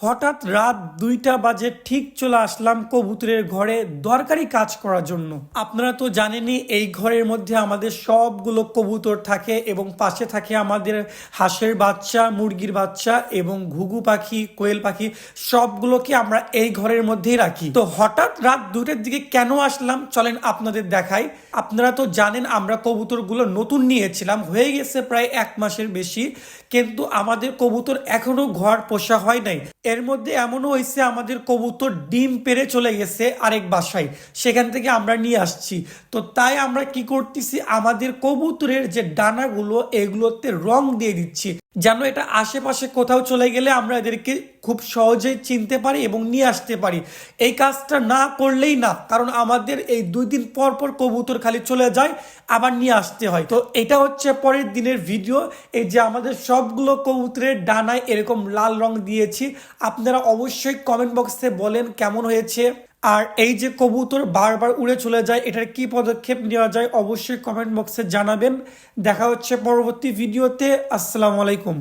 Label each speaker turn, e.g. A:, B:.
A: হঠাৎ রাত 2টা বাজে ঠিক চলে আসলাম কবুতরের ঘরে দরকারি কাজ করার জন্য। আপনারা তো জানেনই এই ঘরের মধ্যে আমাদের সবগুলো কবুতর থাকে এবং পাশে থাকে আমাদের হাঁসের বাচ্চা, মুরগির বাচ্চা এবং ঘুঘু পাখি, কোয়েল পাখি, সবগুলোকে আমরা এই ঘরের মধ্যেই রাখি। তো হঠাৎ রাত 2টার দিকে কেন আসলাম চলেন আপনাদের দেখাই। আপনারা তো জানেন আমরা কবুতরগুলো নতুন নিয়েছিলাম, হয়ে গেছে প্রায় 1 মাসের বেশি, কিন্তু আমাদের কবুতর এখনো ঘর পোষা হয় নাই। এর মধ্যে এমনও হয়েছে আমাদের কবুতর ডিম পেড়ে চলে গেছে আরেক বাসায়, সেখান থেকে আমরা নিয়ে আসছি। তো তাই আমরা কি করতেছি, আমাদের কবুতরের যে ডানাগুলো এগুলোতে রং দিয়ে দিচ্ছি, যেন এটা আশেপাশে কোথাও চলে গেলে আমরা এদেরকে খুব সহজেই চিনতে পারি এবং নিয়ে আসতে পারি। এই কাজটা না করলেই না, কারণ আমাদের এই 2 দিন পর পর কবুতর খালি চলে যায়, আবার নিয়ে আসতে হয়। তো এটা হচ্ছে পরের দিনের ভিডিও। এই যে আমাদের সবগুলো কবুতরের ডানায় এরকম লাল রং দিয়েছি। আপনারা অবশ্যই কমেন্ট বক্সে বলেন কেমন হয়েছে। আর এই যে কবুতর বারবার উড়ে চলে যায়, এটার কি পদক্ষেপ নেওয়া যায় অবশ্যই কমেন্ট বক্সে জানাবেন। দেখা হচ্ছে পরবর্তী ভিডিওতে। আসসালামু আলাইকুম।